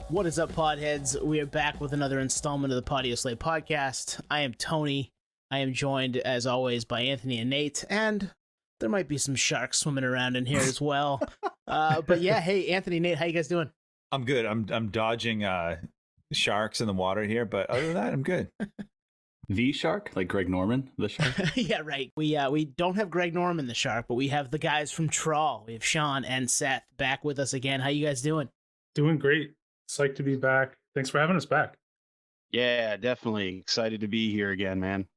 What is up, podheads? We are back with another installment of the Patio Slate podcast. I am Tony. I am joined, as always, by Anthony and Nate, and there might be some sharks swimming around in here as well. But yeah, hey, Anthony, Nate, how you guys doing? I'm good. I'm dodging sharks in the water here, but other than that, I'm good. The shark, like Greg Norman, the shark. Yeah, right. We don't have Greg Norman, the shark, but we have the guys from Trawl. We have Sean and Seth back with us again. How you guys doing? Doing great. Psyched to be back. Thanks for having us back. Yeah, definitely excited to be here again, man.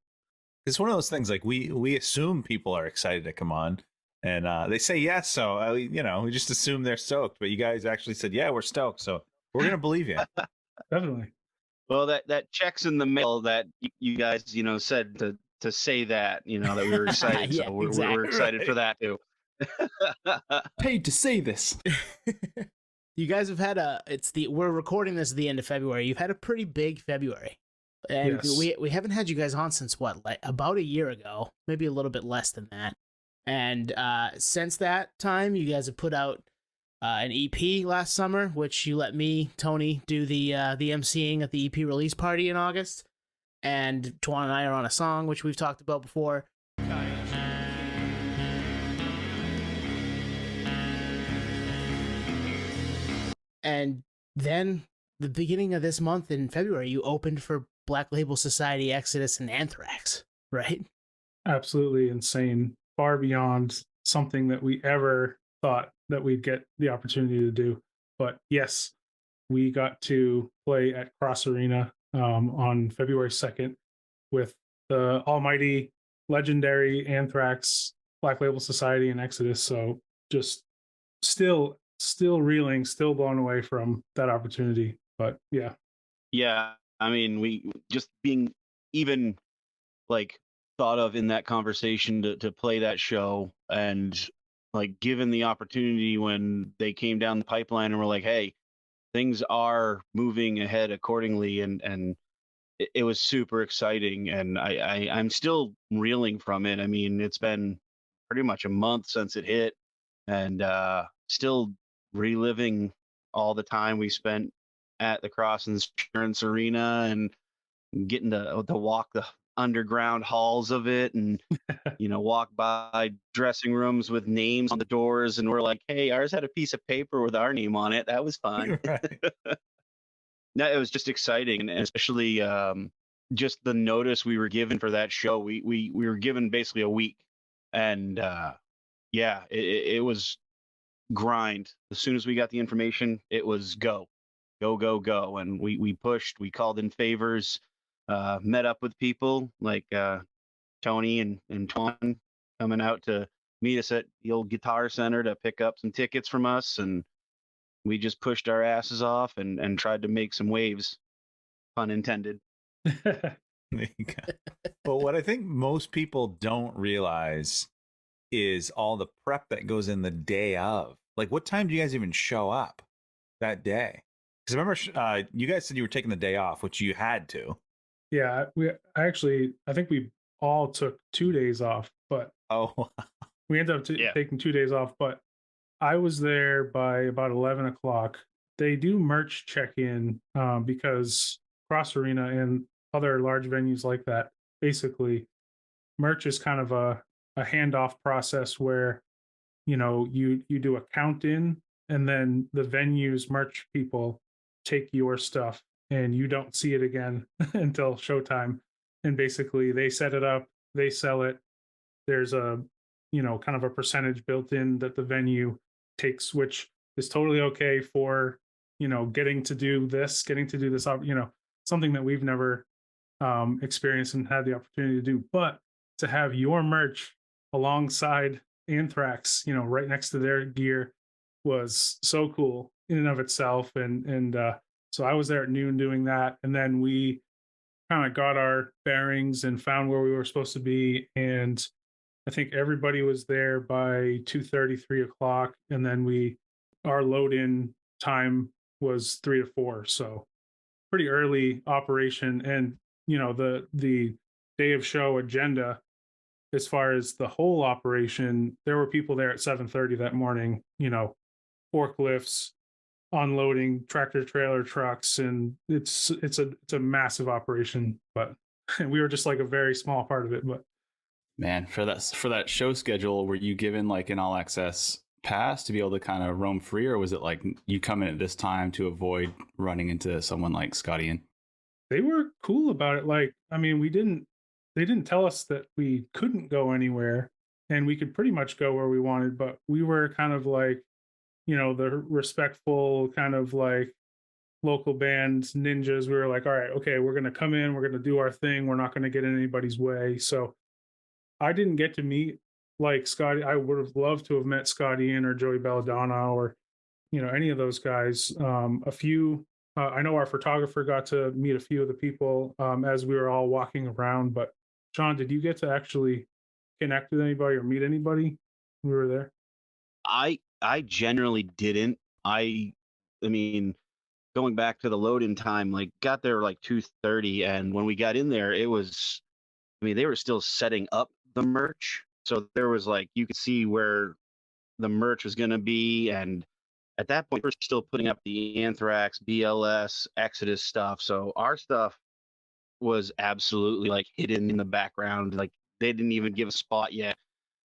It's one of those things like we assume people are excited to come on, and they say yes, so we just assume they're stoked. But you guys actually said, yeah, we're stoked, so we're gonna believe you. Definitely. Well, that checks in the mail that you guys said to say that that we were excited. Yeah, so we're exactly. excited for that too. Paid to say this. You guys have had we're recording this at the end of February. You've had a pretty big February. And Yes. we haven't had you guys on since what, like about a year ago, maybe a little bit less than that. And since that time, you guys have put out an EP last summer, which you let me, Tony, do the emceeing at the EP release party in August. And Tuan and I are on a song, which we've talked about before. And then the beginning of this month in February, you opened for Black Label Society, Exodus, and Anthrax, right? Absolutely insane. Far beyond something that we ever thought that we'd get the opportunity to do. But yes, we got to play at Cross Arena on February 2nd with the almighty, legendary Anthrax, Black Label Society, and Exodus. So just still reeling, still blown away from that opportunity. But yeah. Yeah, I mean, we just being even like thought of in that conversation to play that show, and like given the opportunity when they came down the pipeline and were like, hey, things are moving ahead accordingly, and it was super exciting, and I'm still reeling from it. I mean, it's been pretty much a month since it hit, and still reliving all the time we spent at the Cross Insurance Arena and getting to walk the underground halls of it, and walk by dressing rooms with names on the doors, and we're like, hey, ours had a piece of paper with our name on it. That was fun. Right. No, it was just exciting, and especially just the notice we were given for that show. We were given basically a week, and it was grind. As soon as we got the information, it was go, and we pushed. We called in favors, met up with people like Tony and Tuan coming out to meet us at the old Guitar Center to pick up some tickets from us, and we just pushed our asses off and tried to make some waves, pun intended. But what I think most people don't realize is all the prep that goes in the day of. Like, what time do you guys even show up that day? Because remember, you guys said you were taking the day off, which you had to. Yeah, I think we all took 2 days off, but we ended up taking 2 days off. But I was there by about 11 o'clock. They do merch check-in because Cross Arena and other large venues like that, basically, merch is kind of a handoff process where you do a count in, and then the venue's merch people take your stuff and you don't see it again until showtime. And basically they set it up, they sell it. There's a kind of a percentage built in that the venue takes, which is totally okay for getting to do this something that we've never experienced and had the opportunity to do. But to have your merch alongside Anthrax, right next to their gear, was so cool in and of itself. And so I was there at noon doing that, and then we kind of got our bearings and found where we were supposed to be. And I think everybody was there by 2:30, 3 o'clock, and then our load in time was 3 to 4. So pretty early operation. And the day of show agenda, as far as the whole operation, there were people there at 7:30 that morning, forklifts, unloading tractor trailer trucks, and it's a massive operation. But we were just like a very small part of it. But man, for that show schedule, were you given like an all access pass to be able to kind of roam free, or was it like you come in at this time to avoid running into someone like Scotty? And they were cool about it. Like, I mean, they didn't tell us that we couldn't go anywhere, and we could pretty much go where we wanted, but we were kind of like, the respectful kind of like local bands ninjas. We were like, all right, okay, we're going to come in, we're going to do our thing, we're not going to get in anybody's way. So I didn't get to meet like Scotty. I would have loved to have met Scotty Ian or Joey Belladonna or any of those guys. A few I know our photographer got to meet a few of the people as we were all walking around. But John, did you get to actually connect with anybody or meet anybody when we were there? I generally didn't. I mean, going back to the load-in time, like got there like 2:30, and when we got in there, it was, I mean, they were still setting up the merch, so there was like you could see where the merch was going to be, and at that point, we're still putting up the Anthrax, BLS, Exodus stuff. So our stuff was absolutely like hidden in the background. Like they didn't even give a spot yet.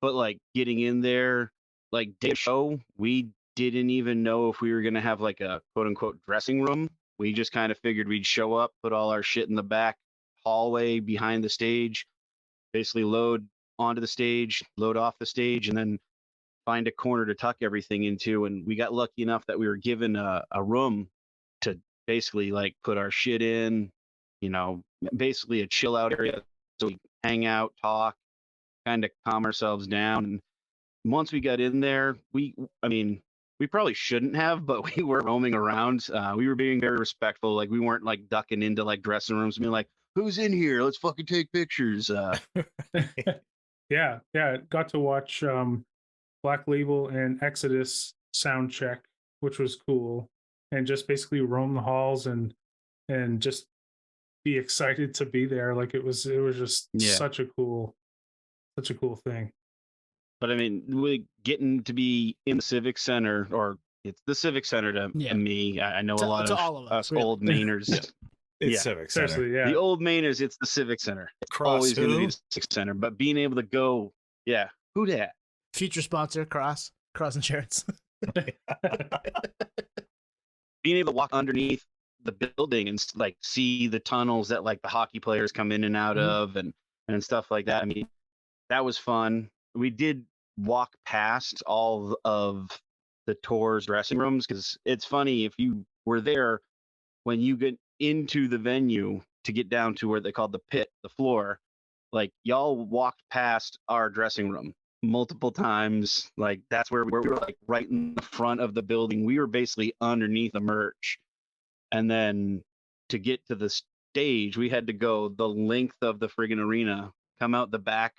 But like getting in there, like day of show, we didn't even know if we were going to have like a quote unquote dressing room. We just kind of figured we'd show up, put all our shit in the back hallway behind the stage, basically load onto the stage, load off the stage, and then find a corner to tuck everything into. And we got lucky enough that we were given a room to basically like put our shit in, basically a chill out area. So we hang out, talk, kind of calm ourselves down. And once we got in there, we probably shouldn't have, but we were roaming around. We were being very respectful. Like we weren't like ducking into like dressing rooms and being like, who's in here? Let's fucking take pictures. Yeah. Got to watch Black Label and Exodus sound check, which was cool, and just basically roam the halls and just be excited to be there. Like it was just such a cool thing. But I mean, we getting to be in the Civic Center, or it's the Civic Center to me. I know a lot of us really. Old Mainers. It's Civic Center. Yeah. The old Mainers, it's the Civic Center. It's always going to be the Civic Center. But being able to go, who dat? Future sponsor, Cross Insurance. Being able to walk underneath the building and like see the tunnels that like the hockey players come in and out of and stuff like that. I mean, that was fun. We did walk past all of the tour's dressing rooms because it's funny, if you were there when you get into the venue to get down to where they called the pit, the floor, like y'all walked past our dressing room multiple times. Like that's where we were, like right in the front of the building. We were basically underneath the merch. And then to get to the stage, we had to go the length of the friggin' arena, come out the back,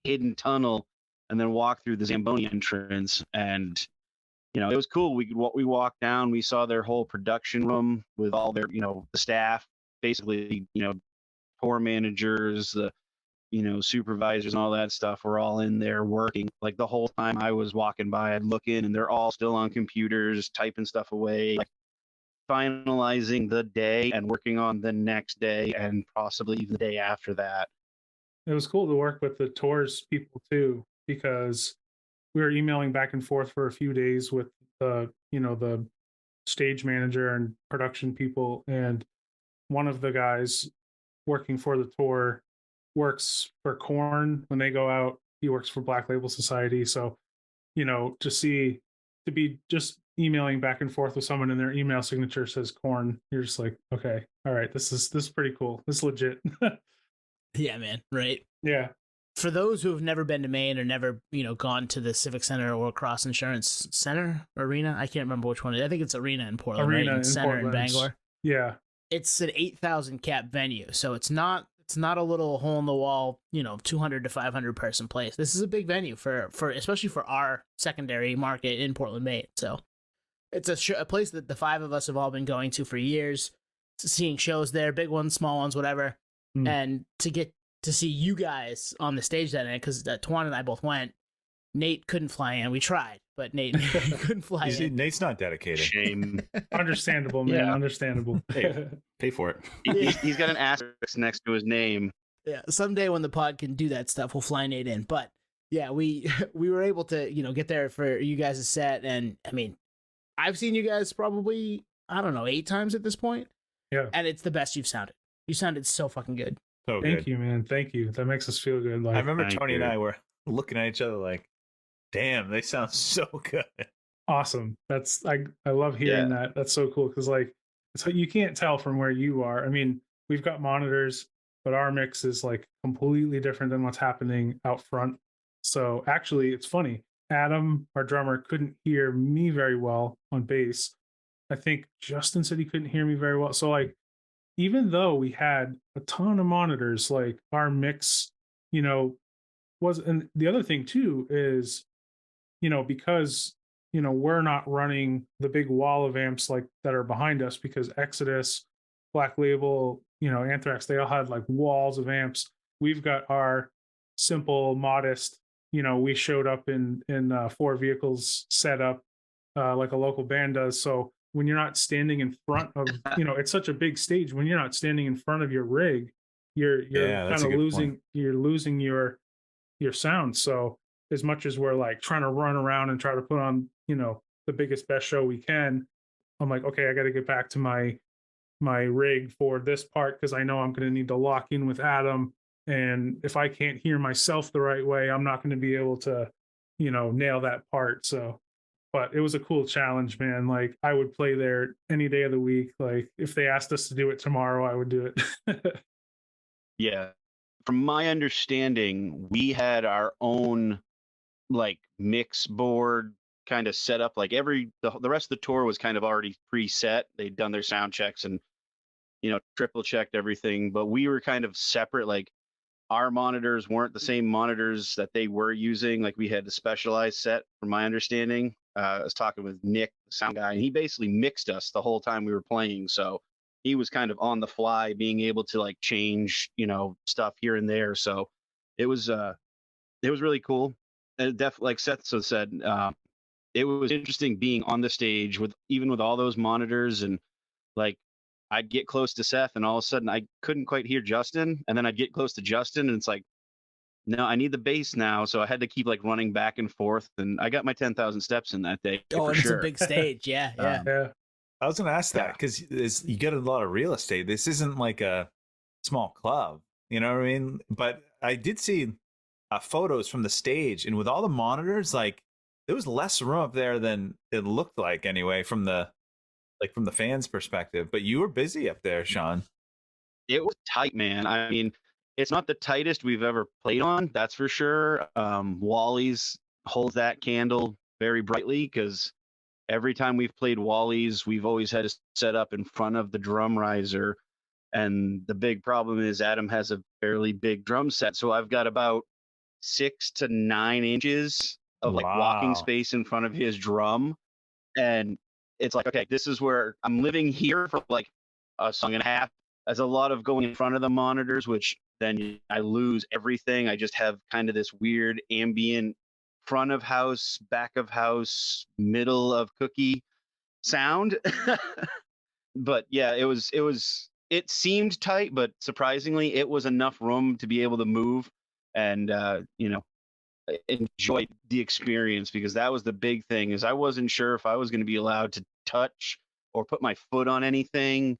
hidden tunnel, and then walk through the Zamboni entrance. And, it was cool. We walked down, we saw their whole production room with all their, the staff, basically, tour managers, the, supervisors and all that stuff were all in there working. Like the whole time I was walking by, I'd look in and they're all still on computers, typing stuff away, like finalizing the day and working on the next day and possibly even the day after that. It was cool to work with the tours people too, because we were emailing back and forth for a few days with the stage manager and production people. And one of the guys working for the tour works for Korn. When they go out, he works for Black Label Society. So, to be just emailing back and forth with someone and their email signature says Korn, you're just like, okay, all right, this is pretty cool. This is legit. Yeah, man. Right. Yeah. For those who have never been to Maine or never, gone to the Civic Center or Cross Insurance Center Arena, I can't remember which one it is. I think it's Arena in Portland, Arena right? in Center Portland. in Bangor. Yeah. It's an 8,000 cap venue, so it's not a little hole in the wall, 200 to 500 person place. This is a big venue for especially for our secondary market in Portland, Maine. So it's a place that the five of us have all been going to for years, seeing shows there, big ones, small ones, whatever. And to get to see you guys on the stage that night, because Twan and I both went. Nate couldn't fly in. We tried, but Nate couldn't fly in. Nate's not dedicated. Shame. Understandable, man. Yeah. Understandable. Pay for it. He's got an asterisk next to his name. Yeah, someday when the pod can do that stuff, we'll fly Nate in. But yeah, we were able to, get there for you guys' set, and I mean, I've seen you guys probably, I don't know, 8 times at this point. Yeah. And it's the best you've sounded. You sounded so fucking good. So Thank you, man. Thank you. That makes us feel good. Like, I remember Thank Tony you. and I were looking at each other like, damn, they sound so good. awesome. That's I love hearing that. That's so cool because like you can't tell from where you are. I mean, we've got monitors, but our mix is like completely different than what's happening out front. So actually, it's funny. Adam, our drummer, couldn't hear me very well on bass. I think Justin said he couldn't hear me very well. So like, even though we had a ton of monitors, like our mix, was, and the other thing too is, because, we're not running the big wall of amps like that are behind us because Exodus, Black Label, Anthrax, they all had like walls of amps. We've got our simple, modest, we showed up in 4 vehicles set up like a local band does. So when you're not standing in front of, it's such a big stage. When you're not standing in front of your rig, you're kind of losing your sound. So as much as we're like trying to run around and try to put on, the biggest, best show we can, I'm like, okay, I got to get back to my rig for this part because I know I'm going to need to lock in with Adam. And if I can't hear myself the right way, I'm not going to be able to, nail that part. So, but it was a cool challenge, man. Like I would play there any day of the week. Like if they asked us to do it tomorrow, I would do it. Yeah. From my understanding, we had our own like mix board kind of set up. Like the rest of the tour was kind of already preset. They'd done their sound checks and, triple checked everything, but we were kind of separate. Like our monitors weren't the same monitors that they were using. Like we had a specialized set from my understanding. I was talking with Nick, the sound guy, and he basically mixed us the whole time we were playing. So he was kind of on the fly, being able to like change, stuff here and there. So it was really cool. And like Seth said, it was interesting being on the stage with all those monitors, and like I'd get close to Seth and all of a sudden I couldn't quite hear Justin, and then I'd get close to Justin and it's like, no, I need the bass now. So I had to keep like running back and forth, and I got my 10,000 steps in that day. Oh, for it's sure. a big stage. Yeah. Yeah. I was going to ask that because you get a lot of real estate. This isn't like a small club, you know what I mean? But I did see photos from the stage, and with all the monitors, like there was less room up there than it looked like anyway from the fans' perspective. But you were busy up there, Sean. It was tight, man. I mean, it's not the tightest we've ever played on, that's for sure. Wally's holds that candle very brightly because every time we've played Wally's, we've always had to set up in front of the drum riser. And the big problem is Adam has a fairly big drum set. So I've got about 6 to 9 inches of like walking space in front of his drum. And it's like, okay, this is where I'm living here for like a song and a half. There's a lot of going in front of the monitors, which then I lose everything. I just have kind of this weird ambient front of house, back of house, middle of cookie sound. But yeah, it seemed tight, but surprisingly it was enough room to be able to move and enjoy the experience, because that was the big thing. Is I wasn't sure if I was going to be allowed to touch or put my foot on anything,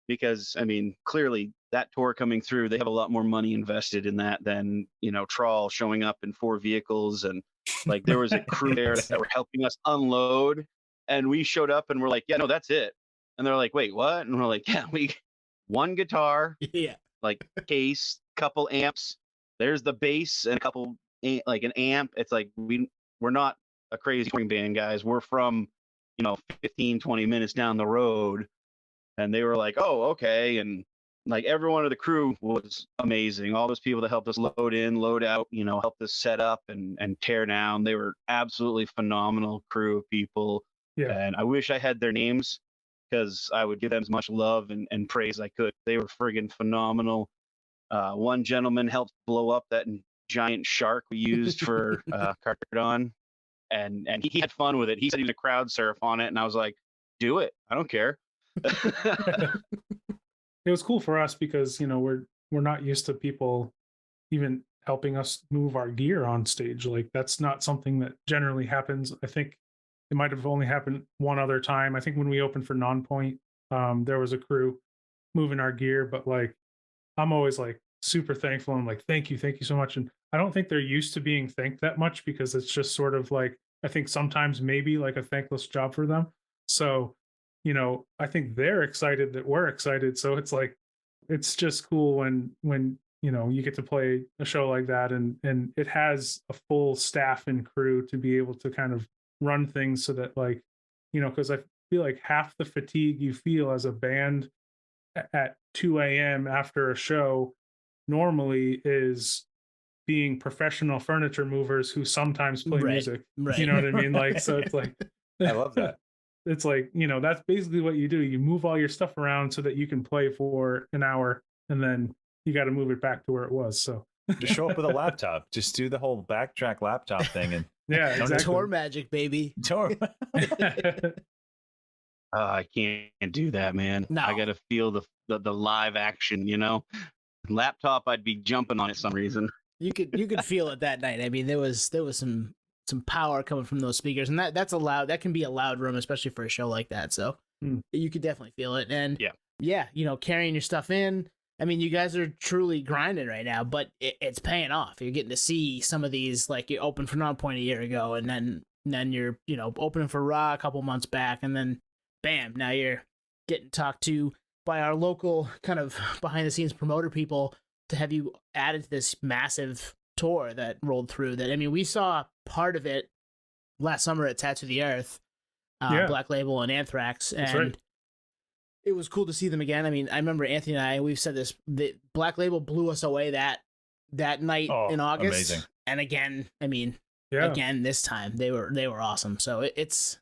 because I mean, clearly that tour coming through, they have a lot more money invested in that than, Trawl showing up in 4 vehicles. And like there was a crew there that were helping us unload, and we showed up and we're like, yeah, no, that's it. And they're like, wait, what? And we're like, yeah, we one guitar, like case, couple amps, there's the bass and a couple like an amp. It's like we're not a crazy touring band, guys. We're from 15-20 minutes down the road. And they were like, oh, okay. And like everyone of the crew was amazing. All those people that helped us load in, load out, helped us set up and tear down. They were absolutely phenomenal crew of people. Yeah. And I wish I had their names because I would give them as much love and praise I could. They were friggin' phenomenal. One gentleman helped blow up that giant shark we used for Cartridon. and he had fun with it. He said he was gonna crowd surf on it, and I was like, do it. I don't care. It was cool for us because, you know, we're not used to people even helping us move our gear on stage. Like that's not something that generally happens. I think it might have only happened one other time. I think when we opened for Nonpoint, there was a crew moving our gear, but like I'm always like super thankful. I'm like, thank you so much. And I don't think they're used to being thanked that much because it's just sort of like, I think sometimes maybe like a thankless job for them. So, you know, I think they're excited that we're excited. So it's like, it's just cool when, you know, you get to play a show like that and it has a full staff and crew to be able to kind of run things so that like, you know, because I feel like half the fatigue you feel as a band at 2 a.m. after a show normally is being professional furniture movers who sometimes play music. Right. You know what I mean? Like, so it's like, I love that. It's like, you know, that's basically what you do. You move all your stuff around so that you can play for an hour and then you got to move it back to where it was. So just show up with a laptop, just do the whole backtrack laptop thing. And yeah, exactly. Tour magic, baby. Tour. I can't do that, man. No. I got to feel the live action, you know. Laptop, I'd be jumping on it some reason. You could feel it that night. I mean, there was some power coming from those speakers, and that's a loud. That can be a loud room, especially for a show like that. So you could definitely feel it. And yeah, you know, carrying your stuff in. I mean, you guys are truly grinding right now, but it's paying off. You're getting to see some of these, like you opened for Nonpoint a year ago, and then you're, you know, opening for Raw a couple months back, and then bam, now you're getting talked to by our local kind of behind the scenes promoter people to have you added to this massive tour that rolled through. That, I mean, we saw part of it last summer at Tattoo the Earth, Black Label and Anthrax, and it was cool to see them again. I mean, I remember Anthony and I, we've said this, the Black Label blew us away that night in August. Amazing. And again, I mean, again this time they were awesome. So it's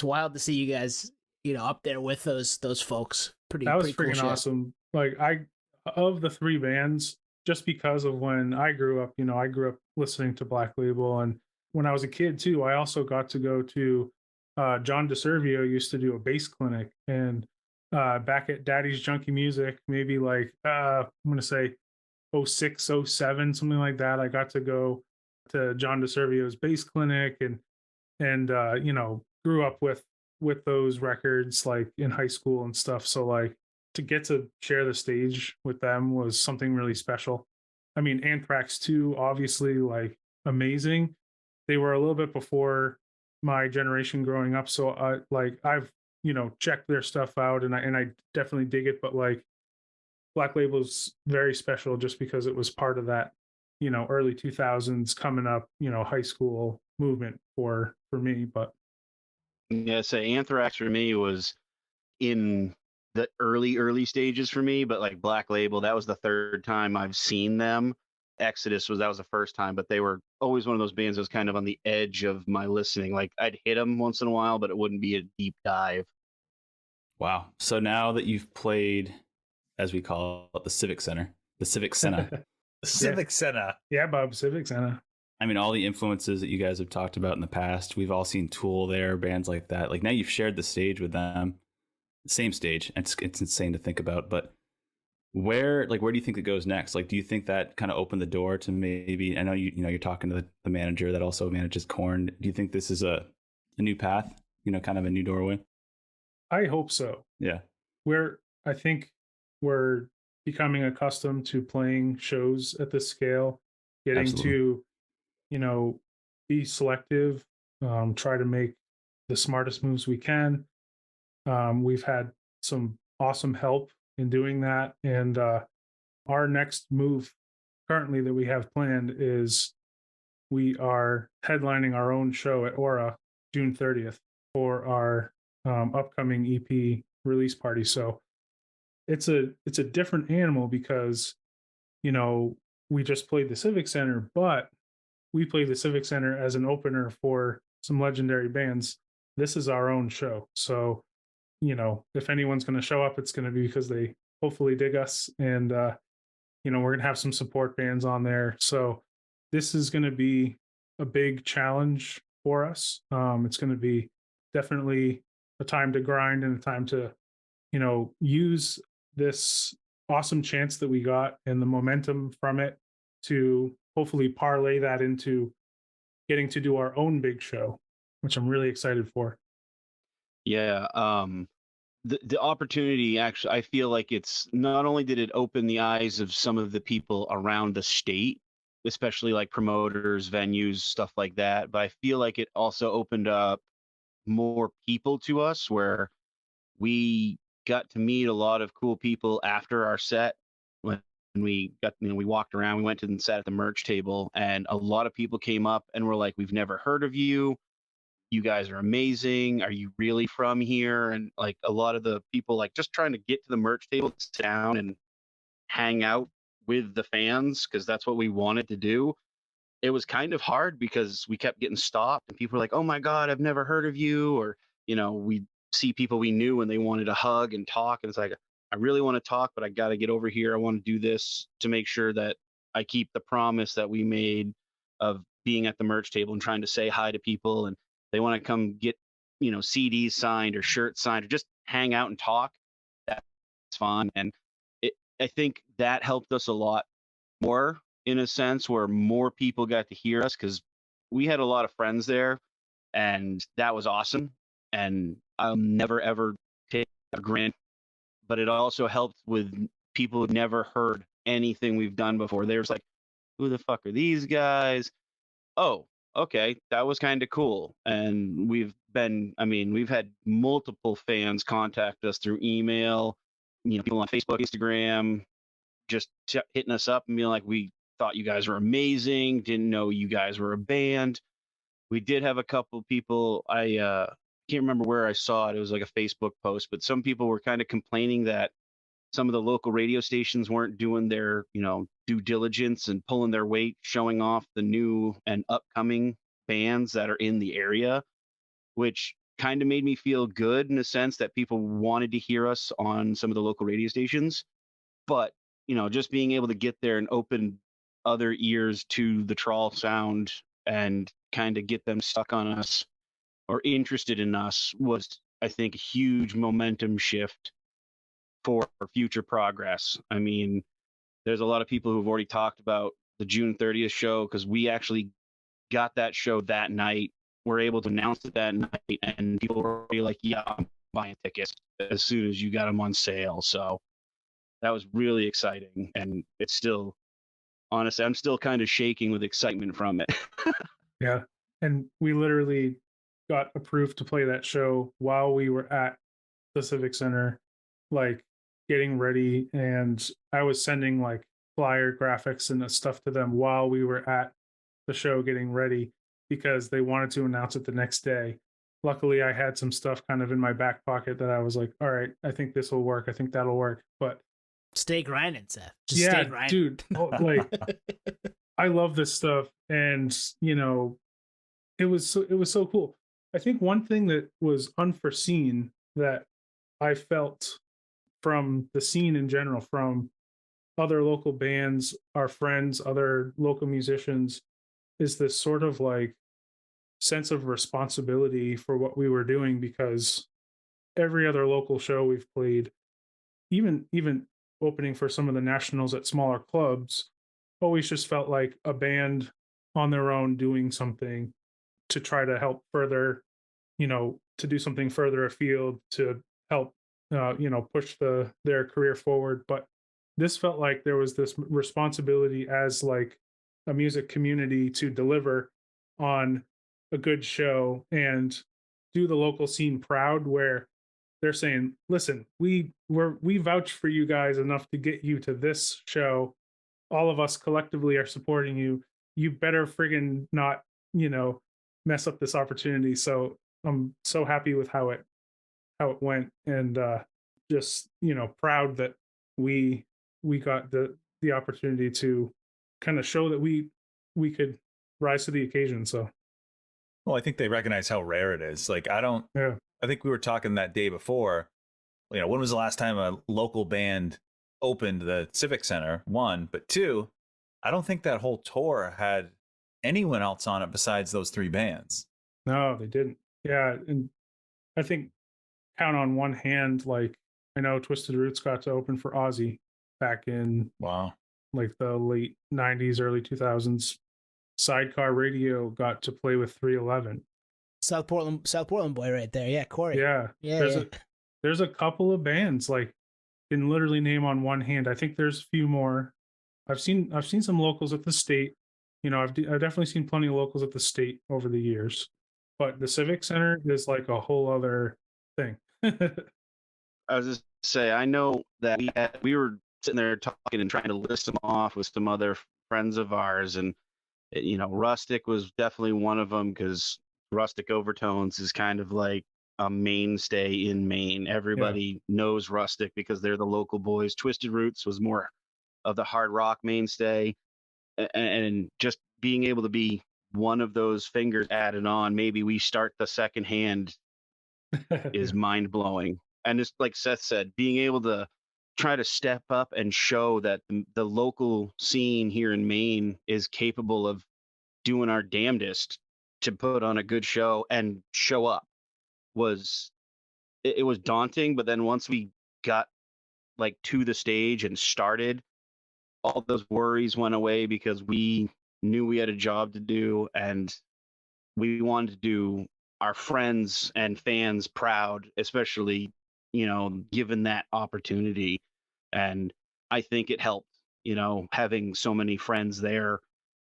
wild to see you guys, you know, up there with those folks. That was pretty freaking cool awesome. Like of the three bands, just because of when I grew up, you know, I grew up listening to Black Label, and when I was a kid too, I also got to go to John DeServio used to do a bass clinic, and back at Daddy's Junkie Music, maybe like I'm gonna say 06, 07, something like that. I got to go to John DeServio's bass clinic and you know, grew up with those records like in high school and stuff. So like to get to share the stage with them was something really special. I mean, Anthrax too, obviously, like amazing. They were a little bit before my generation growing up, so I've, you know, checked their stuff out and I definitely dig it. But like Black Label's very special just because it was part of that, you know, early 2000s coming up, you know, high school movement for me. But yeah, so Anthrax for me was in the early stages for me, but like Black Label, that was the third time I've seen them. Exodus that was the first time, but they were always one of those bands that was kind of on the edge of my listening. Like I'd hit them once in a while, but it wouldn't be a deep dive. Wow. So now that you've played, as we call it, the Civic Center. Civic Center. Yeah, Bob, Civic Center. I mean, all the influences that you guys have talked about in the past, we've all seen Tool there, bands like that. Like now you've shared the stage with them, same stage. It's insane to think about, but where do you think it goes next? Like, do you think that kind of opened the door to maybe, I know you know, you're talking to the manager that also manages Korn. Do you think this is a new path, you know, kind of a new doorway? I hope so. Yeah. I think we're becoming accustomed to playing shows at this scale, getting Absolutely. to, you know, be selective, try to make the smartest moves we can. We've had some awesome help in doing that. And our next move currently that we have planned is we are headlining our own show at Aura June 30th for our upcoming EP release party. So it's a different animal because, you know, we just played the Civic Center, but we played the Civic Center as an opener for some legendary bands. This is our own show. So, you know, if anyone's going to show up, it's going to be because they hopefully dig us. And, you know, we're going to have some support bands on there. So this is going to be a big challenge for us. It's going to be definitely a time to grind and a time to, use this awesome chance that we got and the momentum from it to hopefully parlay that into getting to do our own big show, which I'm really excited for. Yeah. The opportunity, actually, I feel like it's not only did it open the eyes of some of the people around the state, especially like promoters, venues, stuff like that, but I feel like it also opened up more people to us, where we got to meet a lot of cool people after our set. When we got, we walked around, we went to and sat at the merch table, and a lot of people came up and were like, "We've never heard of you. You guys are amazing. Are you really from here?" And like a lot of the people, like, just trying to get to the merch table, sit down and hang out with the fans, because that's what we wanted to do. It was kind of hard because we kept getting stopped and people were like, "Oh my God, I've never heard of you." Or, we see people we knew and they wanted to hug and talk. And it's like, I really want to talk, but I got to get over here. I want to do this to make sure that I keep the promise that we made of being at the merch table and trying to say hi to people. And they want to come get, CDs signed or shirts signed or just hang out and talk. That's fun. And I think that helped us a lot more, in a sense, where more people got to hear us, because we had a lot of friends there, and that was awesome. And I'll never ever take a grant, but it also helped with people who never heard anything we've done before. They was like, "Who the fuck are these guys?" Oh, okay, that was kind of cool. And we've had multiple fans contact us through email, people on Facebook, Instagram, just hitting us up and being like, "We thought you guys were amazing. Didn't know you guys were a band." We did have a couple people, I can't remember where I saw it. It was like a Facebook post, but some people were kind of complaining that some of the local radio stations weren't doing their, due diligence and pulling their weight, showing off the new and upcoming bands that are in the area, which kind of made me feel good, in a sense that people wanted to hear us on some of the local radio stations. But, just being able to get there and open other ears to the Trawl sound and kind of get them stuck on us or interested in us was, I think, a huge momentum shift for future progress. I mean, there's a lot of people who've already talked about the June 30th show, because we actually got that show that night. We're able to announce it that night, and people were already like, "Yeah, I'm buying tickets as soon as you got them on sale." So that was really exciting. And it's still, honestly, I'm still kind of shaking with excitement from it. Yeah. And we literally got approved to play that show while we were at the Civic Center, like getting ready. And I was sending like flyer graphics and stuff to them while we were at the show getting ready, because they wanted to announce it the next day. Luckily, I had some stuff kind of in my back pocket that I was like, all right, I think this will work. I think that'll work. But stay grinding, Seth. Just stay grinding. Dude. Like, I love this stuff. And, it was so cool. I think one thing that was unforeseen that I felt from the scene in general, from other local bands, our friends, other local musicians, is this sort of like sense of responsibility for what we were doing, because every other local show we've played, even opening for some of the nationals at smaller clubs, always just felt like a band on their own doing something to try to help further, to do something further afield to help, push their career forward. But this felt like there was this responsibility as like a music community to deliver on a good show and do the local scene proud, where they're saying, "Listen, we vouch for you guys enough to get you to this show. All of us collectively are supporting you. You better friggin' not, mess up this opportunity." So I'm so happy with how it went, and just proud that we got the opportunity to kind of show that we could rise to the occasion. So, well, I think they recognize how rare it is. Like, yeah. I think we were talking that day before, when was the last time a local band opened the Civic Center? One, but two, I don't think that whole tour had anyone else on it besides those three bands. No, they didn't. Yeah, and I think count on one hand, like I know Twisted Roots got to open for Ozzy back in like the late 90s, early 2000s. Sidecar Radio got to play with 311. South Portland boy right there. Yeah, Corey. Yeah. There's a couple of bands like can literally name on one hand. I think there's a few more. I've seen some locals at the state. You know, I've definitely seen plenty of locals at the state over the years. But the Civic Center is like a whole other thing. I was just say, I know that we were sitting there talking and trying to list them off with some other friends of ours, and you know, Rustic was definitely one of them because Rustic Overtones is kind of like a mainstay in Maine. Everybody knows Rustic because they're the local boys. Twisted Roots was more of the hard rock mainstay, and just being able to be one of those fingers added on, maybe we start the second hand is mind blowing. And it's like Seth said, being able to try to step up and show that the local scene here in Maine is capable of doing our damnedest to put on a good show and show up was it was daunting. But then once we got like to the stage and started, all those worries went away because we knew we had a job to do and we wanted to do our friends and fans proud, especially, you know, given that opportunity. And I think it helped, you know, having so many friends there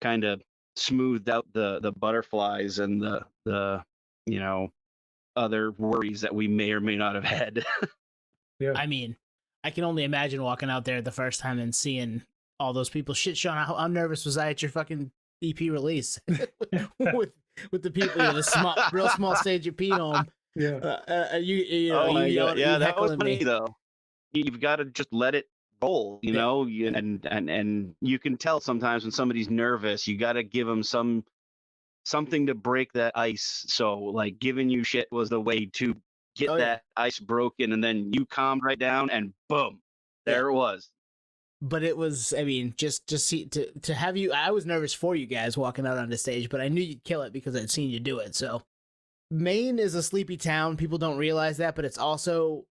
kind of smoothed out the butterflies and the you know, other worries that we may or may not have had. Yeah. I mean, I can only imagine walking out there the first time and seeing all those people. Shit, Sean, how nervous was I at your fucking EP release with the people, you know, real small stage at P-Home. Yeah. That was funny though. You've got to just let it roll, you know, and you can tell sometimes when somebody's nervous. You got to give them something to break that ice. So like giving you shit was the way to get that ice broken, and then you calmed right down, and boom, there it was. But it was, I mean, just see to have you. I was nervous for you guys walking out on the stage, but I knew you'd kill it because I'd seen you do it. So Maine is a sleepy town. People don't realize that, but it's also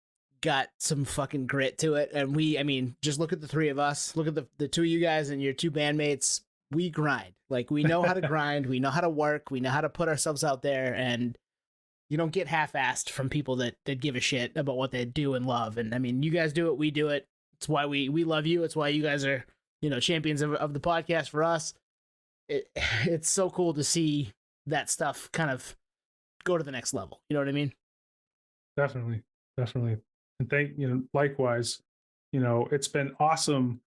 got some fucking grit to it. And I mean, just look at the three of us. Look at the two of you guys and your two bandmates. We grind. Like, we know how to grind. We know how to work. We know how to put ourselves out there. And you don't get half-assed from people that give a shit about what they do and love. And I mean, you guys do it. We do it. It's why we love you. It's why you guys are, you know, champions of the podcast for us. It's so cool to see that stuff kind of go to the next level. You know what I mean? Definitely. And likewise, you know, it's been awesome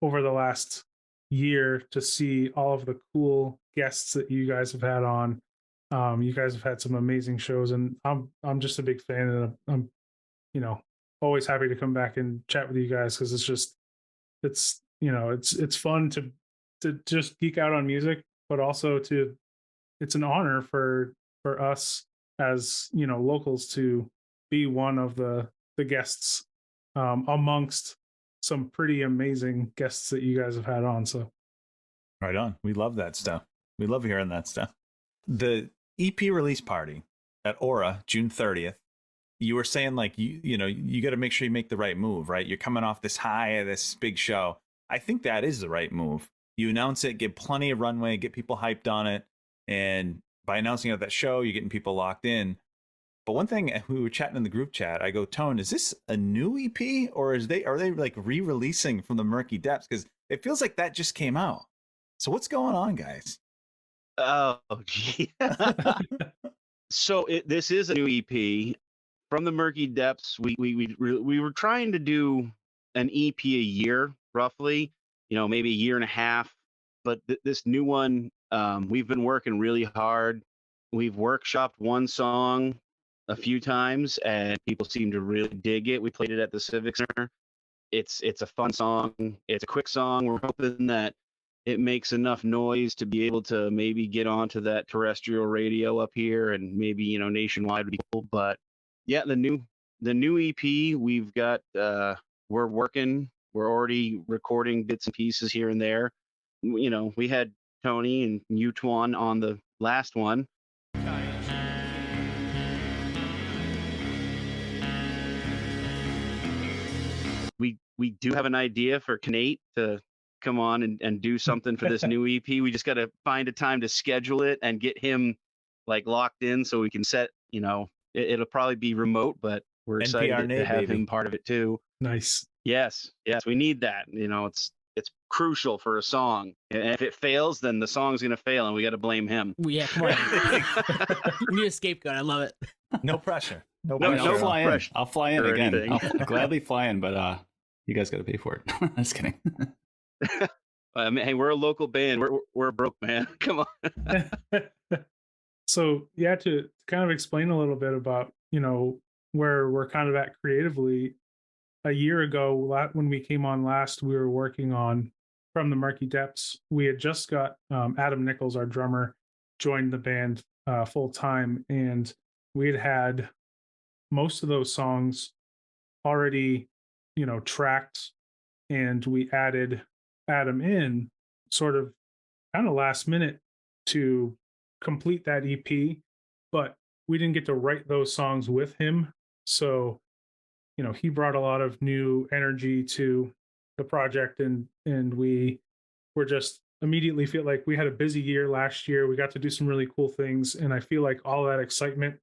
over the last year to see all of the cool guests that you guys have had on. You guys have had some amazing shows, and I'm just a big fan, and I'm you know, always happy to come back and chat with you guys because it's fun to just geek out on music, but also it's an honor for us as, you know, locals to be one of the guests amongst some pretty amazing guests that you guys have had on. So right on. We love that stuff. We love hearing that stuff. The EP release party at Aura, June 30th. You were saying, like, you know, you got to make sure you make the right move, right? You're coming off this high of this big show. I think that is the right move. You announce it, get plenty of runway, get people hyped on it. And by announcing it at that show, you're getting people locked in. But one thing, we were chatting in the group chat, I go, Tone, is this a new EP or are they like re-releasing from the Murky Depths? Because it feels like that just came out. So what's going on, guys? Oh, gee. So this is a new EP. From the Murky Depths, we were trying to do an EP a year, roughly, you know, maybe a year and a half. But this new one, we've been working really hard. We've workshopped one song a few times, and people seem to really dig it. We played it at the Civic Center. It's a fun song. It's a quick song. We're hoping that it makes enough noise to be able to maybe get onto that terrestrial radio up here, and maybe, you know, nationwide would be cool. But yeah, the new EP we've got, we're working. We're already recording bits and pieces here and there. You know, we had Tony and you, Twan, on the last one. we do have an idea for Knate to come on and do something for this new EP. We just got to find a time to schedule it and get him like locked in so we can set, it'll probably be remote, but we're excited to have him part of it too. Nice. Yes, we need that. It's crucial for a song. And if it fails, then the song's going to fail and we got to blame him. Yeah, come on. We need a scapegoat. I love it. No pressure. No pressure. I'll fly in again. I'll gladly fly in, but you guys got to pay for it. Just kidding. I mean, hey, we're a local band. We're broke, man. Come on. So yeah, to kind of explain a little bit about, where we're kind of at creatively. A year ago, when we came on last, we were working on From the Murky Depths. We had just got Adam Nichols, our drummer, joined the band full time, and we had most of those songs already, tracked, and we added Adam in sort of kind of last minute to complete that EP, but we didn't get to write those songs with him. So, he brought a lot of new energy to the project, and we were just immediately feel like we had a busy year last year. We got to do some really cool things, and I feel like all that excitement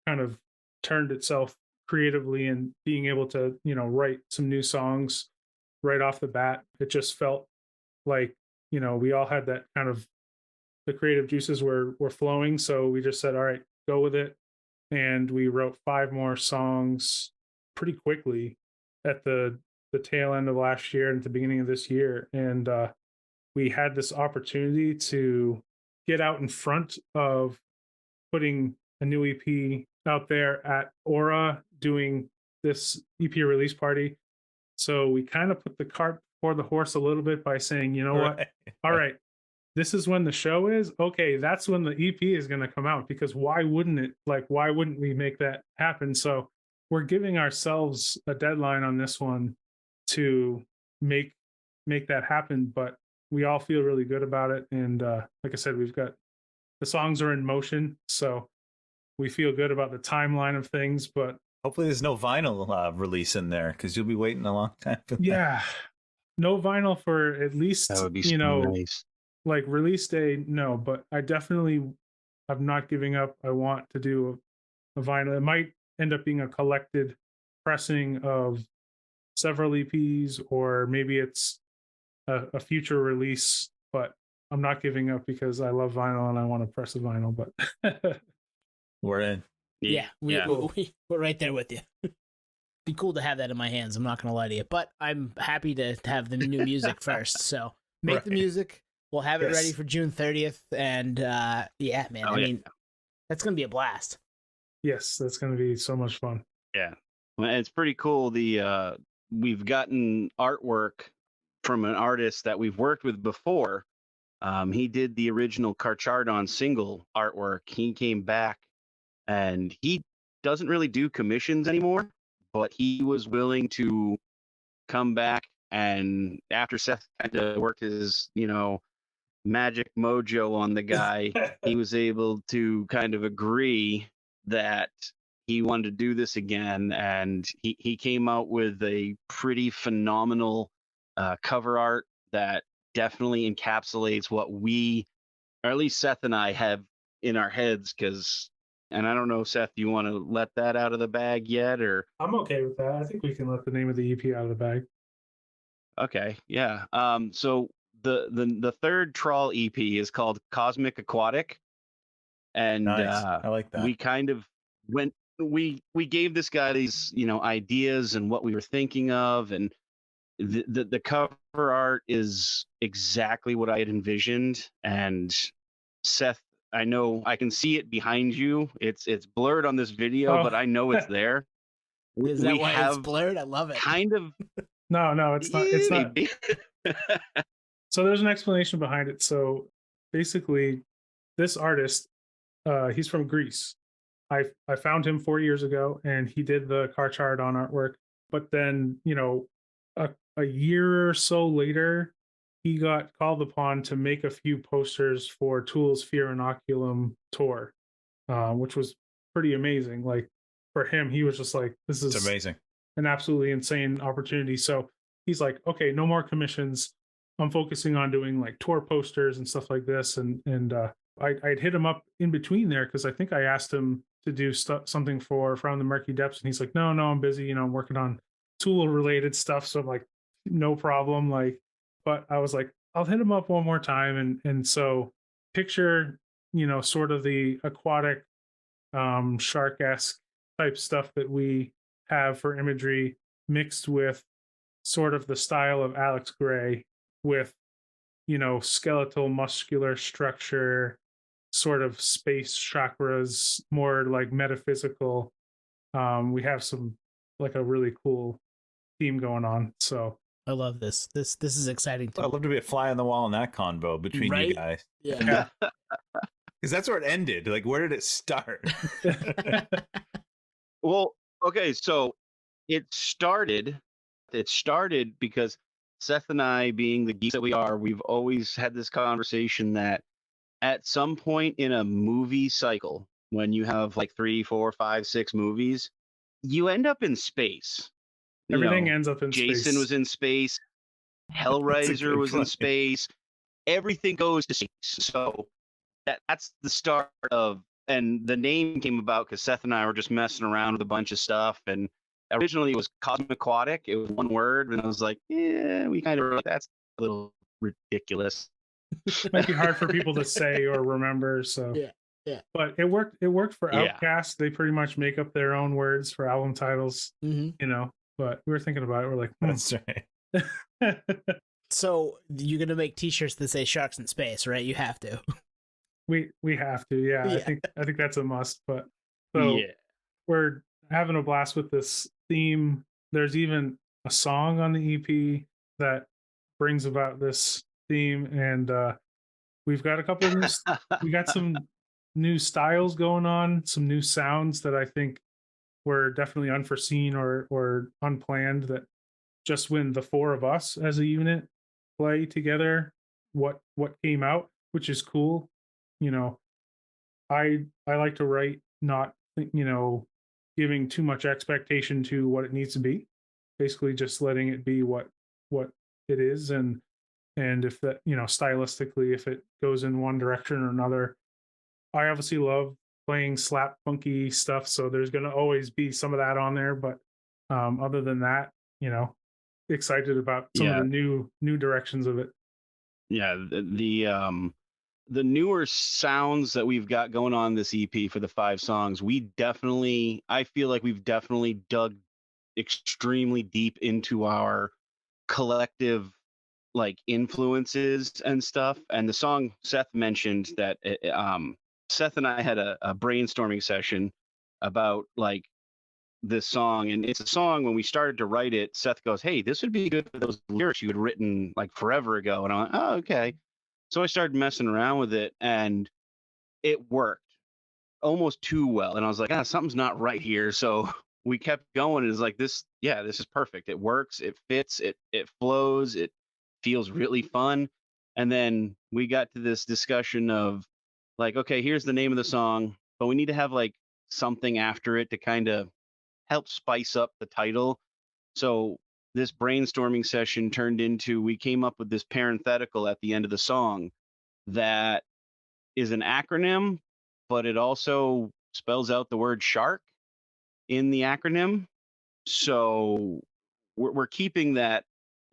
kind of turned itself creatively, and being able to, write some new songs right off the bat. It just felt like, we all had that kind of, the creative juices were flowing. So we just said, all right, go with it. And we wrote 5 more songs pretty quickly at the tail end of last year and at the beginning of this year. And we had this opportunity to get out in front of putting a new EP out there at Aura, doing this EP release party. So we kind of put the cart before the horse a little bit by saying, what? All right, this is when the show is. Okay, that's when the EP is going to come out, because why wouldn't it? Like, why wouldn't we make that happen? So we're giving ourselves a deadline on this one to make that happen, but we all feel really good about it. And like I said, we've got the songs are in motion, so we feel good about the timeline of things. But hopefully there's no vinyl release in there, because you'll be waiting a long time for that. No vinyl for at least, that would be nice. Like release day, no, but I'm not giving up. I want to do a vinyl. It might end up being a collected pressing of several EPs, or maybe it's a future release, but I'm not giving up because I love vinyl and I want to press a vinyl. But we're in. We're right there with you. Be cool to have that in my hands. I'm not going to lie to you, but I'm happy to have the new music first. So make the music. We'll have it ready for June 30th. And man, I mean, that's going to be a blast. Yes, that's going to be so much fun. Yeah. Well, it's pretty cool. We've gotten artwork from an artist that we've worked with before. He did the original Carchardon single artwork. He came back, and he doesn't really do commissions anymore, but he was willing to come back, and after Seth kind of worked his, magic mojo on the guy, he was able to kind of agree that he wanted to do this again, and he came out with a pretty phenomenal cover art that definitely encapsulates what we, or at least Seth and I, have in our heads. And I don't know, Seth, do you want to let that out of the bag yet, or? I'm okay with that. I think we can let the name of the EP out of the bag. Okay, yeah. So the third Trawl EP is called Cosmic Aquatic, and nice. I like that. We kind of we gave this guy these ideas and what we were thinking of, and the cover art is exactly what I had envisioned. And Seth, I know I can see it behind you. It's blurred on this video, but I know it's there. Is that why it's blurred? I love it. Kind of. No, it's not. It's not. So there's an explanation behind it. So basically, this artist, he's from Greece. I found him 4 years ago, and he did the Carchardon artwork. But then, a year or so later, he got called upon to make a few posters for Tool's Fear Inoculum tour, which was pretty amazing. Like, for him, he was just like, this is amazing, an absolutely insane opportunity. So he's like, okay, no more commissions. I'm focusing on doing like tour posters and stuff like this. And I'd hit him up in between there because I think I asked him to do something for From the Murky Depths, and he's like, no, I'm busy. I'm working on Tool related stuff. So I'm like, no problem. Like, but I was like, I'll hit him up one more time. And so picture, sort of the aquatic, shark-esque type stuff that we have for imagery mixed with sort of the style of Alex Gray with, skeletal muscular structure, sort of space chakras, more like metaphysical. We have some like a really cool theme going on. So I love this. This is exciting too. I'd love to be a fly on the wall in that convo between you guys. Yeah. Because that's where it ended. Like, where did it start? Well, okay, so it started because Seth and I, being the geeks that we are, we've always had this conversation that at some point in a movie cycle, when you have like 3, 4, 5, 6 movies, you end up in space. Everything ends up in space. Jason was in space. Hellraiser was in space. Everything goes to space. So that's the start of, and the name came about because Seth and I were just messing around with a bunch of stuff. And originally it was Cosmiquatic. It was one word. And I was like, yeah, we kind of were like, that's a little ridiculous. Might be hard for people to say or remember. So yeah. But it worked for Outkast. They pretty much make up their own words for album titles, but we were thinking about it. We're like, that's right. So you're gonna make T-shirts that say "Sharks in Space," right? You have to. We have to, yeah. I think that's a must. But so we're having a blast with this theme. There's even a song on the EP that brings about this theme, and we've got a couple of we got some new styles going on, some new sounds that I think were definitely unforeseen or unplanned, that just when the four of us as a unit play together, what came out, which is cool. I like to write not giving too much expectation to what it needs to be, basically just letting it be what it is. And if that, stylistically, if it goes in one direction or another, I obviously love playing slap funky stuff, so there's going to always be some of that on there. But other than that, excited about some of the new directions of it. Yeah, the newer sounds that we've got going on this EP for the 5 songs, I feel like we've definitely dug extremely deep into our collective like influences and stuff. And the song Seth mentioned, that Seth and I had a brainstorming session about like this song, and it's a song, when we started to write it, Seth goes, hey, this would be good for those lyrics you had written like forever ago. And I went, oh, okay. So I started messing around with it, and it worked almost too well. And I was like, something's not right here. So we kept going, and it's like, this is perfect. It works, it fits, it flows, it feels really fun. And then we got to this discussion of like, okay, here's the name of the song, but we need to have like something after it to kind of help spice up the title. So this brainstorming session turned into, we came up with this parenthetical at the end of the song that is an acronym, but it also spells out the word shark in the acronym. So we're keeping that,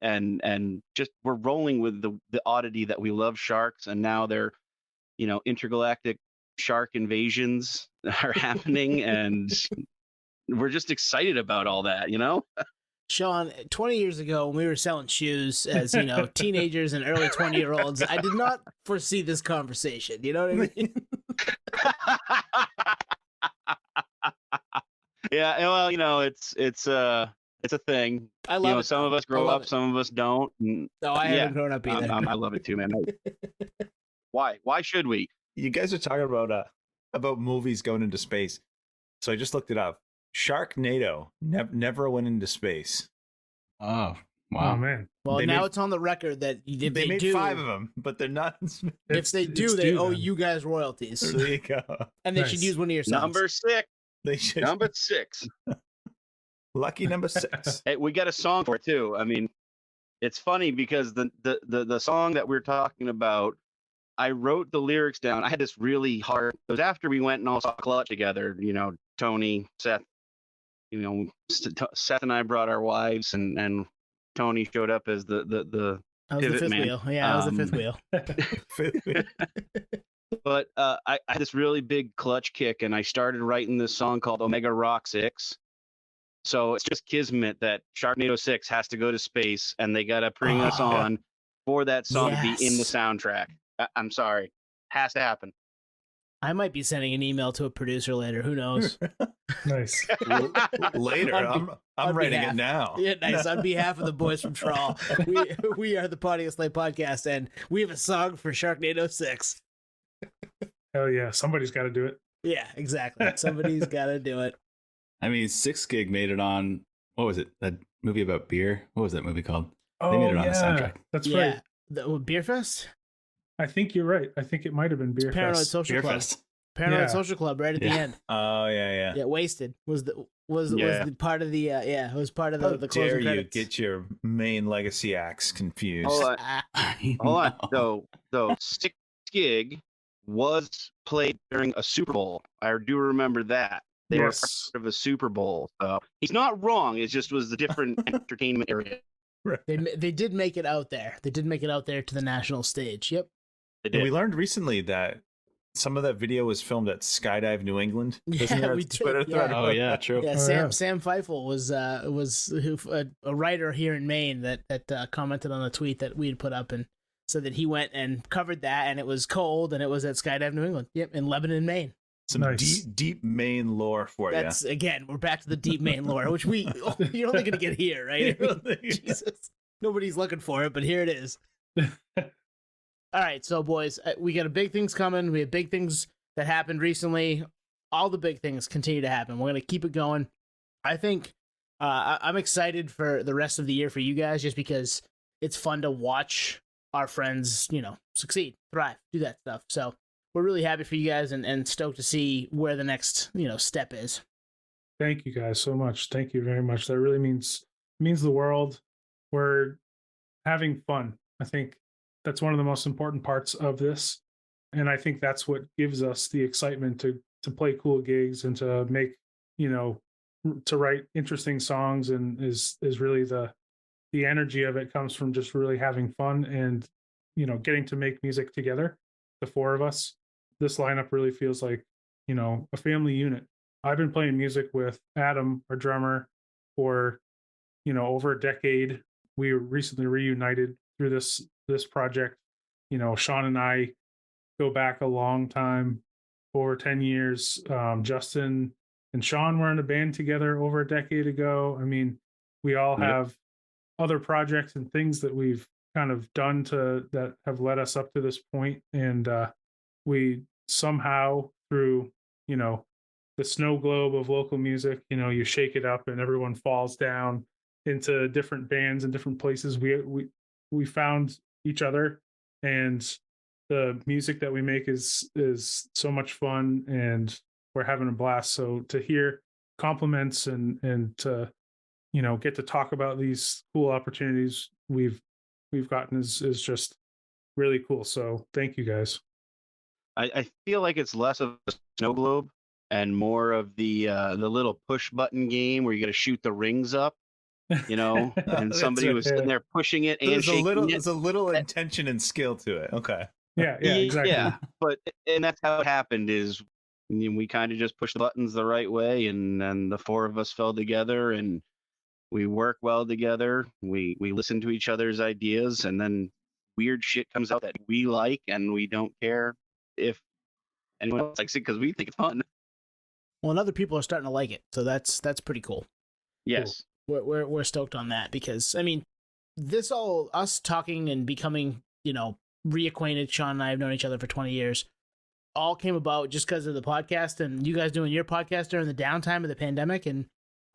and just we're rolling with the oddity that we love sharks, and now they're intergalactic shark invasions are happening, and we're just excited about all that, Sean, 20 years ago when we were selling shoes as, teenagers and early 20-year-olds, I did not foresee this conversation. You know what I mean? Yeah, well, it's a thing. I love it. Some of us grow up, some of us don't. No, I haven't grown up either. I love it too, man. Why should we? You guys are talking about movies going into space. So I just looked it up. Sharknado never went into space. Oh, wow. Oh, man. Well, it's on the record that if they made do, 5 of them, but they're not in space. If they do, they owe you guys royalties. There you go. And they should use one of your songs. Number 6. They should. Number 6. Lucky number 6. Hey, we got a song for it too. I mean, it's funny because the song that we're talking about, I wrote the lyrics down. I had this really hard. It was after we went and all saw Clutch together. Tony, Seth. Seth and I brought our wives, and Tony showed up as the I was the fifth man. wheel. Yeah, I was the fifth wheel. But I had this really big Clutch kick, and I started writing this song called Omega Rock 6. So it's just kismet that Sharknado 6 has to go to space, and they got to bring us on for that song to be in the soundtrack. I'm sorry. Has to happen. I might be sending an email to a producer later. Who knows? Nice. Later. I'm writing it now. Yeah, nice. On behalf of the boys from Trawl, we are the Pontiac Slay Podcast, and we have a song for Sharknado 6. Hell yeah. Somebody's got to do it. Yeah, exactly. Somebody's got to do it. I mean, 6 Gig made it on, what was it? That movie about beer? What was that movie called? Oh, they made it on the soundtrack. That's right. The Beer Fest? I think you're right. I think it might have been Beer Paranoid Fest. Social Beer Club. Fest. Paranoid Social Club right at the end. Oh, yeah. Yeah, Wasted was the part of the it was part of the How dare closing you credits. get your main legacy acts confused? Hold on. So 6 Gig was played during a Super Bowl. I do remember that. They were part of a Super Bowl. So he's not wrong. It just was a different entertainment area. Right. They did make it out there. They did make it out there to the national stage. Yep. And we learned recently that some of that video was filmed at Skydive New England. Yeah, we did. Yeah. Oh yeah, true. Yeah, Sam Feifel was a writer here in Maine that commented on a tweet that we had put up and said that he went and covered that, and it was cold, and it was at Skydive New England. Yep, in Lebanon, Maine. Some deep Maine lore for you. That's again, we're back to the deep Maine lore, which you're only going to get here, right? I mean, Jesus, nobody's looking for it, but here it is. All right, so boys, we got big things coming. We have big things that happened recently. All the big things continue to happen. We're going to keep it going. I think I'm excited for the rest of the year for you guys, just because it's fun to watch our friends, succeed, thrive, do that stuff. So we're really happy for you guys and stoked to see where the next, step is. Thank you guys so much. Thank you very much. That really means the world. We're having fun. I think that's one of the most important parts of this. And I think that's what gives us the excitement to play cool gigs and to make, to write interesting songs, and is really the energy of it comes from just really having fun and, getting to make music together, the four of us. This lineup really feels like, a family unit. I've been playing music with Adam, our drummer, for, over a decade. We recently reunited through this project. Sean and I go back a long time, over 10 years. Justin and Sean were in a band together over a decade ago. I mean, we all have other projects and things that we've kind of done that have led us up to this point. And we somehow, through, the snow globe of local music, you shake it up and everyone falls down into different bands and different places. We found each other, and the music that we make is so much fun, and we're having a blast. So to hear compliments and to get to talk about these cool opportunities we've gotten is just really cool. So thank you guys. I feel like it's less of a snow globe and more of the little push button game where you got to shoot the rings up, and somebody was sitting there pushing it and shaking it. There's a little intention and skill to it. Okay. Yeah, exactly. Yeah, and that's how it happened. Is we kind of just pushed the buttons the right way, and then the four of us fell together, and we work well together. We listen to each other's ideas, and then weird shit comes out that we like, and we don't care if anyone else likes it because we think it's fun. Well, and other people are starting to like it, so that's pretty cool. Yes, cool. We're stoked on that, because I mean, this all us talking and becoming reacquainted. Sean and I have known each other for 20 years. All came about just because of the podcast and you guys doing your podcast during the downtime of the pandemic, and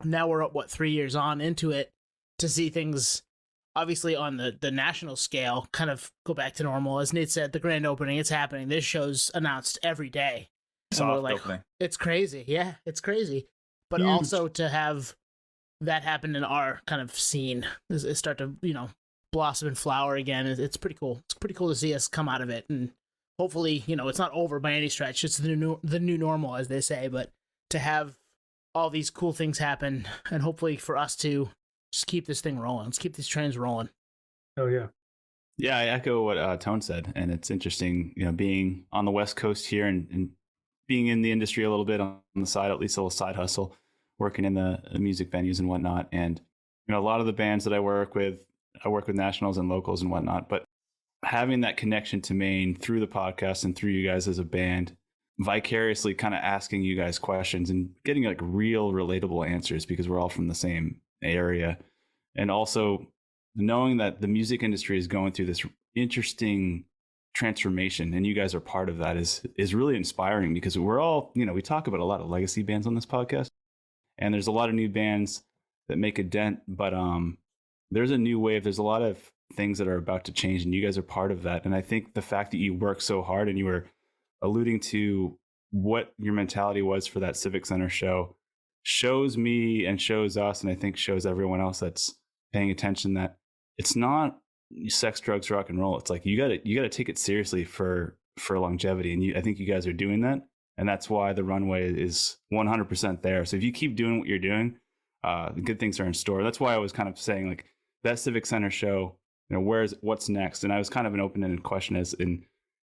now we're 3 years on into it to see things, obviously on the national scale, kind of go back to normal. As Nate said, the grand opening, it's happening. This show's announced every day. And we're like, opening. It's crazy. Yeah, it's crazy. But Huge. also to have that happen in our kind of scene is start to, blossom and flower again. It's pretty cool. It's pretty cool to see us come out of it, and hopefully, it's not over by any stretch. It's the new normal, as they say. But to have all these cool things happen, and hopefully for us to just keep this thing rolling. Let's keep these trains rolling. Oh yeah. Yeah, I echo what Tone said, and it's interesting, being on the West Coast here and being in the industry a little bit on the side, at least a little side hustle, working in the music venues and whatnot. And a lot of the bands that I work with nationals and locals and whatnot. But having that connection to Maine through the podcast and through you guys as a band, vicariously kind of asking you guys questions and getting like real relatable answers because we're all from the same area, and also knowing that the music industry is going through this interesting transformation and you guys are part of that is really inspiring, because we're all, we talk about a lot of legacy bands on this podcast, and there's a lot of new bands that make a dent, but there's a new wave. There's a lot of things that are about to change, and you guys are part of that. And I think the fact that you work so hard, and you were alluding to what your mentality was for that Civic Center show, shows me and shows us, and I think shows everyone else that's paying attention, that it's not sex, drugs, rock and roll. It's like you gotta take it seriously for longevity, and I think you guys are doing that, and that's why the runway is 100% there. So if you keep doing what you're doing, the good things are in store. That's why I was kind of saying, like, that Civic Center show, what's next? And I was kind of an open-ended question, as in,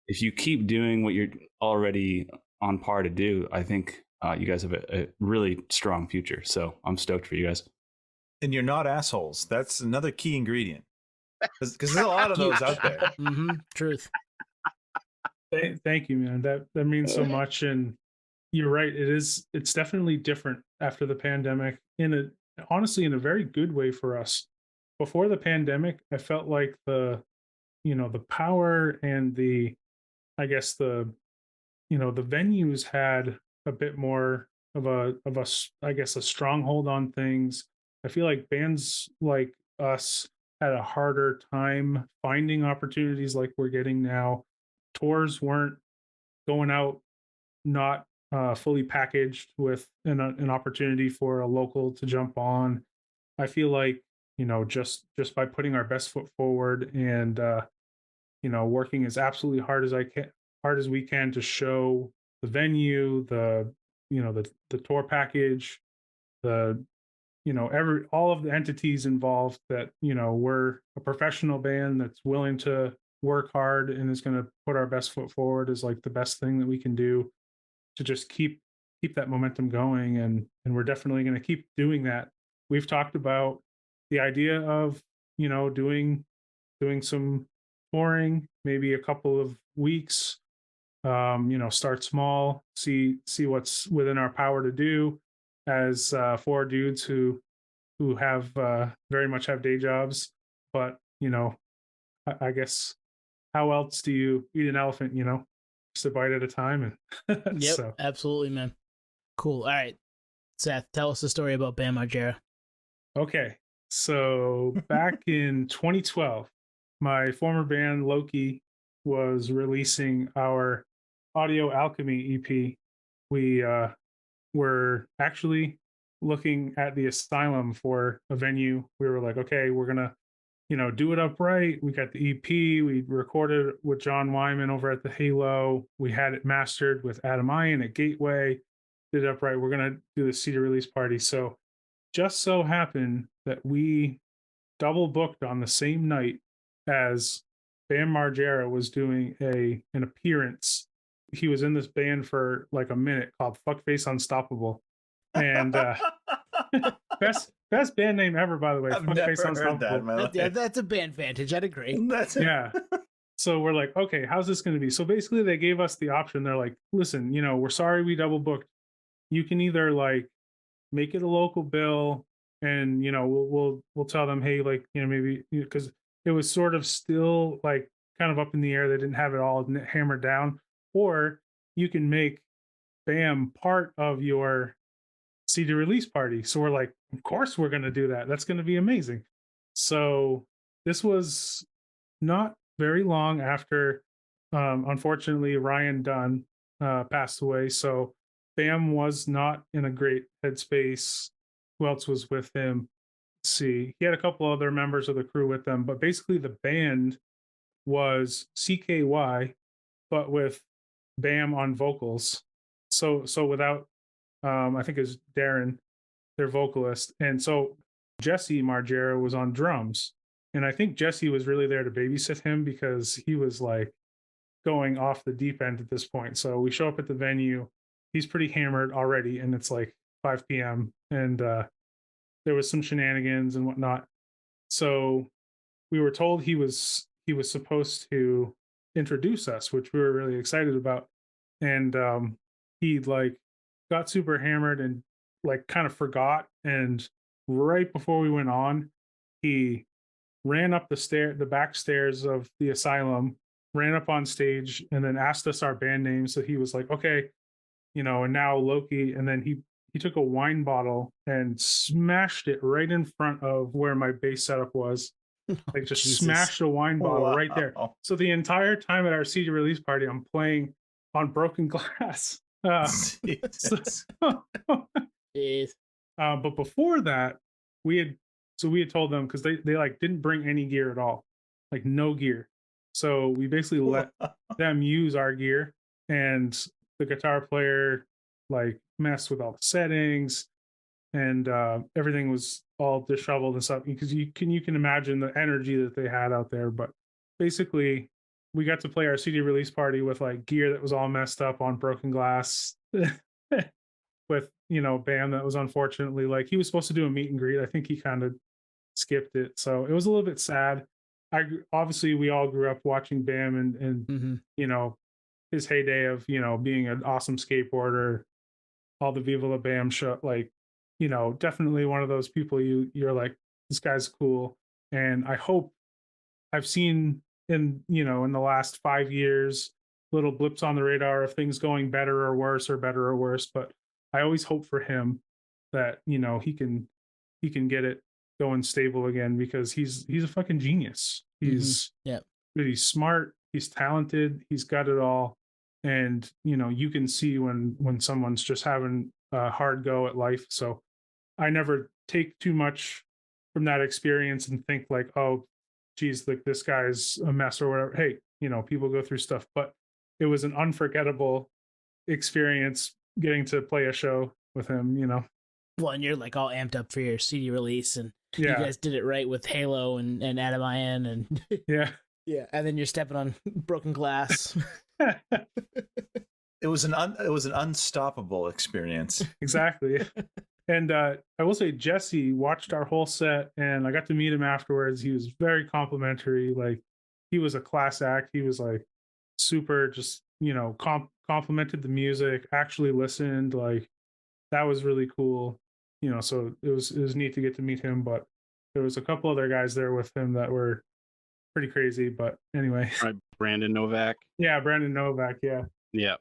if you keep doing what you're already on par to do, I think you guys have a really strong future. So I'm stoked for you guys. And you're not assholes. That's another key ingredient, because there's a lot of those out there. Mm-hmm. Truth. Thank you, man. That means so much. And you're right. It's definitely different after the pandemic, honestly, in a very good way for us. Before the pandemic, I felt like the power and the venues had a bit more of a stronghold on things. I feel like bands like us had a harder time finding opportunities like we're getting now. Tours weren't going out not fully packaged with an opportunity for a local to jump on. I feel like, just by putting our best foot forward and working as absolutely hard as we can to show the venue, the tour package, all of the entities involved, that we're a professional band that's willing to work hard and is going to put our best foot forward, is like the best thing that we can do to just keep that momentum going. And we're definitely going to keep doing that. We've talked about the idea of doing some touring, maybe a couple of weeks, start small, see what's within our power to do as four dudes who have very much have day jobs. But I guess, how else do you eat an elephant? Just a bite at a time. And yep, so. Absolutely, man. Cool. All right, Seth, tell us the story about Bam Margera. Okay, so back in 2012, my former band Loki was releasing our Audio Alchemy EP. We were actually looking at the Asylum for a venue. We were like, okay, we're gonna do it upright. We got the EP. We recorded with John Wyman over at the Halo. We had it mastered with Adam Ian at Gateway. Did it upright. We're going to do the CD release party. So just so happened that we double booked on the same night as Bam Margera was doing an appearance. He was in this band for like a minute called Fuckface Unstoppable. And best band name ever, by the way. I've never heard that in my life. Yeah, that's a band vantage. I'd agree. Yeah. So we're like, okay, how's this going to be? So basically, they gave us the option. They're like, listen, we're sorry we double booked. You can either like make it a local bill, and we'll tell them, hey, like maybe, because it was sort of still like kind of up in the air. They didn't have it all hammered down. Or you can make Bam part of your CD release party. So we're like, of course we're going to do that. That's going to be amazing. So this was not very long after, unfortunately, Ryan Dunn passed away. So Bam was not in a great headspace. Who else was with him? see. He had a couple other members of the crew with them, but basically the band was CKY, but with Bam on vocals. So without, I think it's Darren, their vocalist, and so Jesse Margera was on drums, and I think Jesse was really there to babysit him because he was like going off the deep end at this point. So we show up at the venue, he's pretty hammered already, and it's like 5 p.m. and there was some shenanigans and whatnot. So we were told he was supposed to introduce us, which we were really excited about. And he like got super hammered and like kind of forgot. And right before we went on, he ran up the back stairs of the asylum, ran up on stage, and then asked us our band names. So he was like, okay, you know, and now Loki. And then he took a wine bottle and smashed it right in front of where my bass setup was. Like just smashed a wine bottle right there. So the entire time at our CD release party, I'm playing on broken glass. But before that, we had told them, because they like didn't bring any gear at all, like no gear. So we basically let them use our gear, and the guitar player like messed with all the settings, and everything was all disheveled and stuff, because you can imagine the energy that they had out there. But basically we got to play our CD release party with like gear that was all messed up on broken glass with, you know, Bam that was unfortunately, like, he was supposed to do a meet and greet. I think he kind of skipped it, so it was a little bit sad. Obviously we all grew up watching Bam and you know, his heyday of, you know, being an awesome skateboarder, all the Viva La Bam show, like, you know, definitely one of those people you're like, this guy's cool. And I hope I've seen in the last 5 years little blips on the radar of things going better or worse, but I always hope for him that, you know, he can get it going stable again, because he's a fucking genius. He's really smart, he's talented, he's got it all. And, you know, you can see when someone's just having a hard go at life. So I never take too much from that experience and think like, oh, geez, like this guy's a mess or whatever. Hey, you know, people go through stuff, but it was an unforgettable experience getting to play a show with him, you know. Well, and you're like all amped up for your CD release, and you guys did it right with Halo and Adam Ian, and yeah, and then you're stepping on broken glass. It was an unstoppable experience. Exactly. And I will say Jesse watched our whole set, and I got to meet him afterwards. He was very complimentary. Like, he was a class act. He was like super, just, you know, complimented the music, actually listened. Like, that was really cool. You know, so it was neat to get to meet him. But there was a couple other guys there with him that were pretty crazy. But anyway. Right, Brandon Novak. Yeah, Brandon Novak. Yeah. Yeah.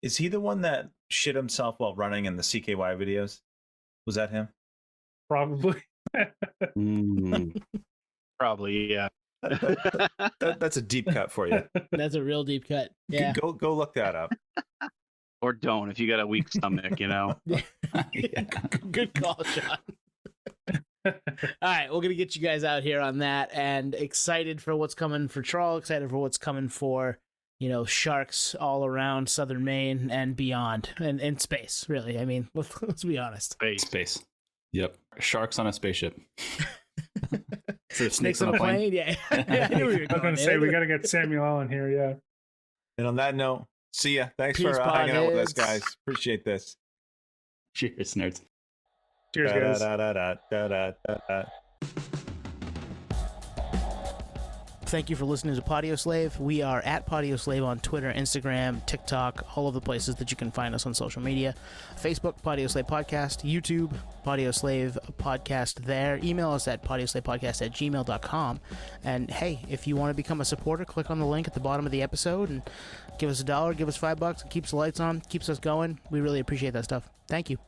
Is he the one that shit himself while running in the CKY videos? Was that him? Probably. Probably, yeah. That's a deep cut for you. That's a real deep cut. Yeah. Go look that up. Or don't, if you got a weak stomach, you know. Yeah. Good call, Sean. All right, we're gonna get you guys out here on that, and excited for what's coming for Trawl, excited for what's coming for, you know, sharks all around southern Maine and beyond, and space, really. I mean, let's be honest. Space. Yep. Sharks on a spaceship. Snakes on a plane? Yeah. I knew we were I was going to say, we got to get Samuel Allen here, yeah. And on that note, see ya. Thanks Peace, for hanging out with us, guys. Appreciate this. Cheers, nerds. Cheers, guys. Thank you for listening to Podio Slave. We are at Podio Slave on Twitter, Instagram, TikTok, all of the places that you can find us on social media. Facebook, Podio Slave Podcast. YouTube, Podio Slave Podcast there. Email us at podioslavepodcast@gmail.com. And hey, if you want to become a supporter, click on the link at the bottom of the episode and give us $1, give us $5. It keeps the lights on, keeps us going. We really appreciate that stuff. Thank you.